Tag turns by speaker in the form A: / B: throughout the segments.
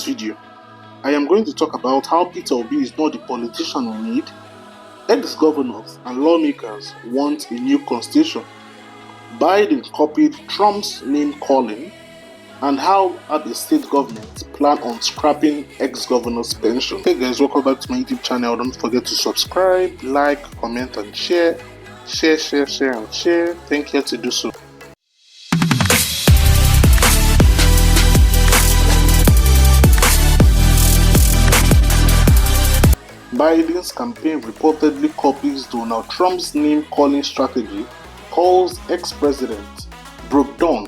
A: this video, I am going to talk about how Peter Obi is not the politician we need, ex-governors and lawmakers want a new constitution, Biden copied Trump's name calling, and how Abia State government plan on scrapping ex-governors' pension. Hey guys, welcome back to my YouTube channel. Don't forget to subscribe, like, comment and share. Share and share. Thank you to do so. Biden's campaign reportedly copies Donald Trump's name-calling strategy, calls ex-president broke down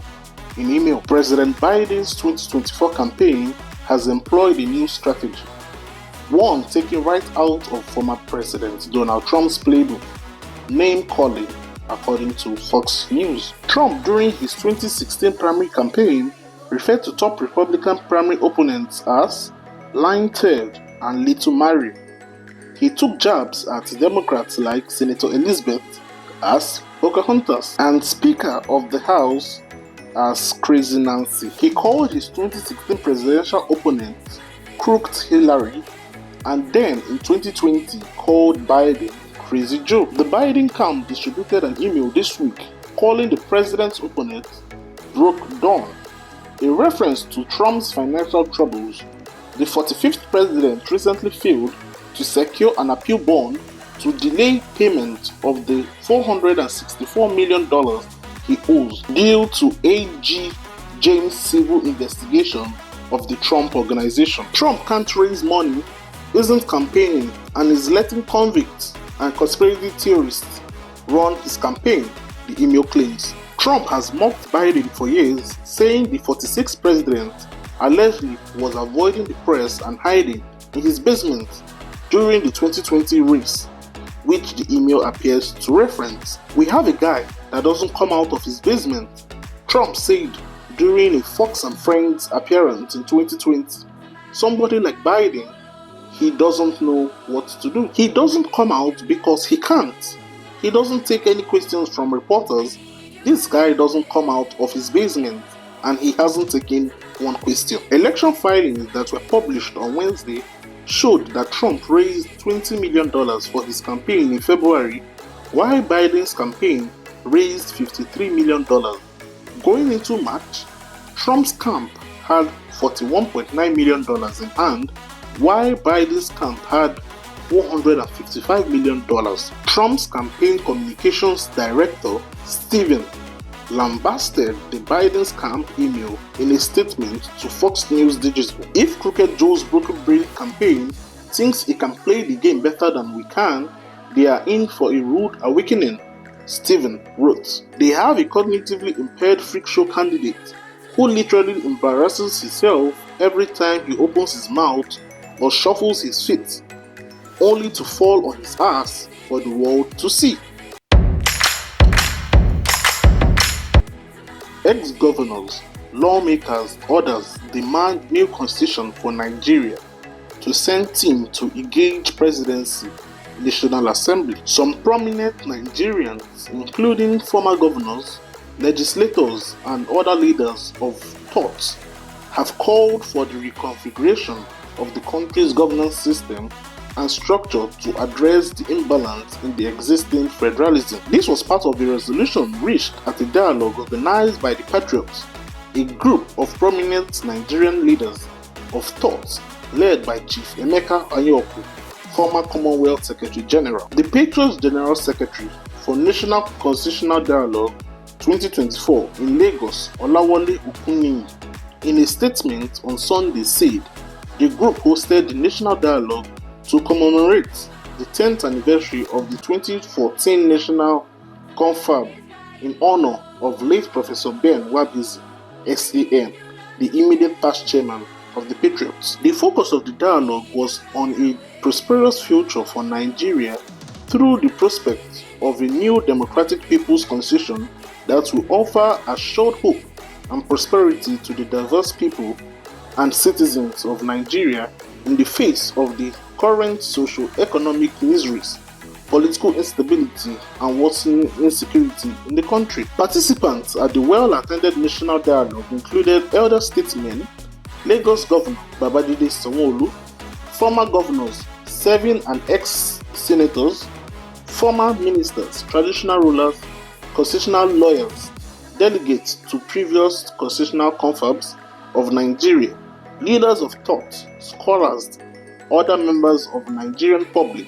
A: in email. President Biden's 2024 campaign has employed a new strategy, one taken right out of former President Donald Trump's playbook, name-calling, according to Fox News. Trump, during his 2016 primary campaign, referred to top Republican primary opponents as lying turd and little Mary. He took jabs at Democrats like Senator Elizabeth as Pocahontas and Speaker of the House as Crazy Nancy. He called his 2016 presidential opponent Crooked Hillary, and then in 2020 called Biden Crazy Joe. The Biden camp distributed an email this week calling the president's opponent Broke Dawn, a reference to Trump's financial troubles. The 45th president recently failed to secure an appeal bond to delay payment of the $464 million he owes due to AG James' civil investigation of the Trump organization. Trump can't raise money, isn't campaigning, and is letting convicts and conspiracy theorists run his campaign, the email claims. Trump has mocked Biden for years, saying the 46th president allegedly was avoiding the press and hiding in his basement during the 2020 race, which the email appears to reference. "We have a guy that doesn't come out of his basement," Trump said during a Fox and Friends appearance in 2020. Somebody like Biden, he doesn't know what to do. He doesn't come out because he can't. He doesn't take any questions from reporters. This guy doesn't come out of his basement, and he hasn't taken one question. Election filings that were published on Wednesday showed that Trump raised $20 million for his campaign in February, while Biden's campaign raised $53 million. Going into March, Trump's camp had $41.9 million in hand, while Biden's camp had $455 million. Trump's campaign communications director, Stephen, lambasted the Biden's camp email in a statement to Fox News Digital. "If Crooked Joe's broken brain campaign thinks it can play the game better than we can, they are in for a rude awakening," Stephen wrote. "They have a cognitively impaired freak show candidate who literally embarrasses himself every time he opens his mouth or shuffles his feet, only to fall on his ass for the world to see." Ex-governors, lawmakers, others demand new constitution for Nigeria to send team to engage presidency, National Assembly. Some prominent Nigerians, including former governors, legislators, and other leaders of thought, have called for the reconfiguration of the country's governance system and structure to address the imbalance in the existing federalism. This was part of the resolution reached at a dialogue organized by the Patriots, a group of prominent Nigerian leaders of thought led by Chief Emeka Anyaoku, former Commonwealth Secretary General. The Patriots General Secretary for National Constitutional Dialogue 2024 in Lagos, Olawale Okuninyi, in a statement on Sunday said the group hosted the National Dialogue to commemorate the 10th anniversary of the 2014 National Confab in honor of late Professor Ben Wabizi, SAN, the immediate past chairman of the Patriots. The focus of the dialogue was on a prosperous future for Nigeria through the prospect of a new democratic people's constitution that will offer assured hope and prosperity to the diverse people and citizens of Nigeria in the face of the current socio-economic miseries, political instability, and worsening insecurity in the country. Participants at the well-attended national dialogue included elder statesmen, Lagos Governor Babajide Sanwo-Olu, former governors serving and ex-senators, former ministers, traditional rulers, constitutional lawyers, delegates to previous constitutional confabs of Nigeria, leaders of thought, scholars, other members of the Nigerian public,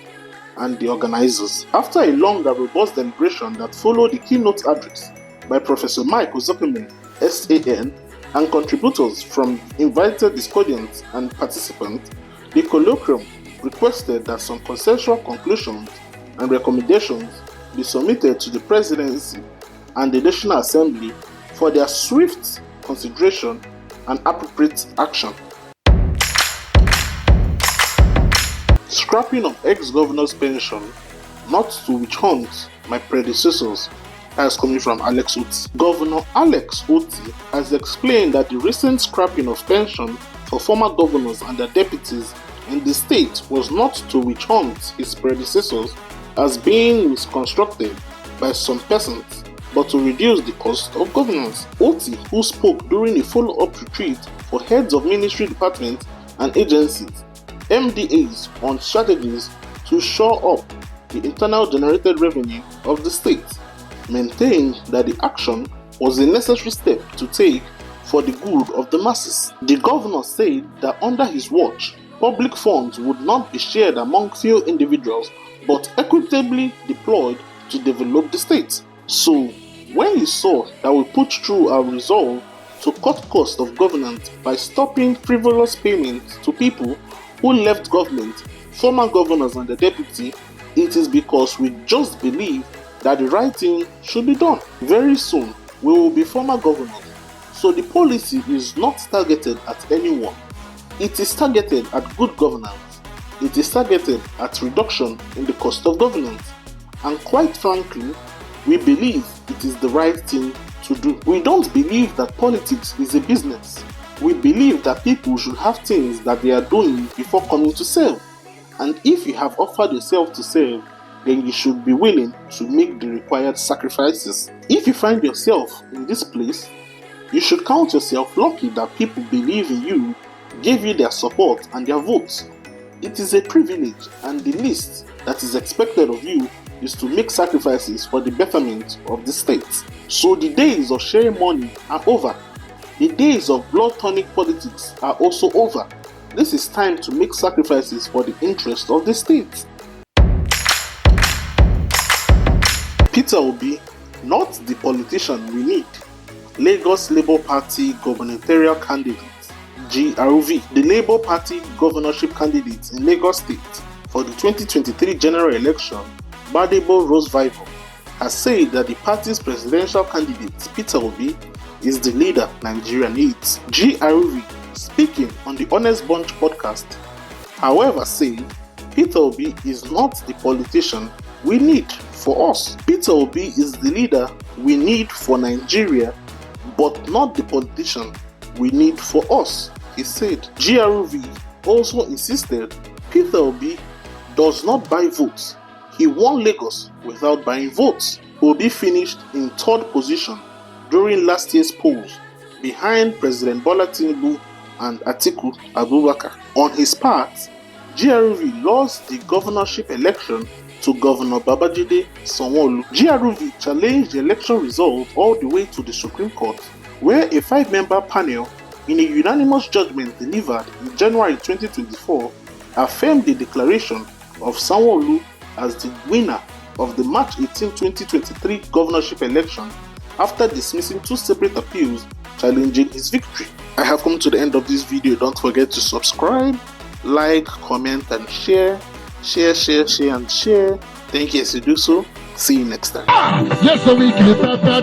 A: and the organizers. After a long and robust deliberation that followed the keynote address by Professor Mike Ozokume, SAN, and contributors from invited discordants and participants, the colloquium requested that some consensual conclusions and recommendations be submitted to the Presidency and the National Assembly for their swift consideration and appropriate action. Scrapping of ex-governor's pension, not to witch hunt my predecessors, as coming from Alexotti. Governor Alexotti has explained that the recent scrapping of pension for former governors and their deputies in the state was not to witch hunt his predecessors as being misconstrued by some persons, but to reduce the cost of governance. Otti, who spoke during a follow-up retreat for heads of ministry departments and agencies, MDAs, on strategies to shore up the internal generated revenue of the state, maintained that the action was a necessary step to take for the good of the masses. The governor said that under his watch, public funds would not be shared among few individuals but equitably deployed to develop the state. So, when he saw that we put through our resolve to cut cost of governance by stopping frivolous payments to people who left government, former governors and the deputy, it is because we just believe that the right thing should be done. Very soon, we will be former governors. So the policy is not targeted at anyone. It is targeted at good governance. It is targeted at reduction in the cost of governance. And quite frankly, we believe it is the right thing to do. We don't believe that politics is a business. We believe that people should have things that they are doing before coming to serve. And if you have offered yourself to serve, then you should be willing to make the required sacrifices. If you find yourself in this place, you should count yourself lucky that people believe in you, gave you their support and their votes. It is a privilege, and the least that is expected of you is to make sacrifices for the betterment of the state. So the days of sharing money are over. The days of blood tonic politics are also over. This is time to make sacrifices for the interest of the state. Peter Obi, not the politician we need. Lagos Labour Party gubernatorial candidate, GRV, the Labour Party governorship candidate in Lagos State for the 2023 general election, Gbadebo Rose-Vival, has said that the party's presidential candidate, Peter Obi, is the leader Nigeria needs. GRV, speaking on the Honest Bunch podcast, however, said Peter Obi is not the politician we need for us. Peter Obi is the leader we need for Nigeria, but not the politician we need for us, he said. GRV also insisted Peter Obi does not buy votes. He won Lagos without buying votes. Obi finished in third position during last year's polls, behind President Bola Tinubu and Atiku Abubakar. On his part, GRV lost the governorship election to Governor Babajide Sanwo-Olu. GRV challenged the election result all the way to the Supreme Court, where a 5-member panel, in a unanimous judgment delivered in January 2024, affirmed the declaration of Sanwo-Olu as the winner of the March 18, 2023 governorship election after dismissing 2 separate appeals challenging his victory. I have come to the end of this video. Don't forget to subscribe, like, comment and share. Share and share. Thank you as you do so. See you next time.
B: Yes, so we can pepper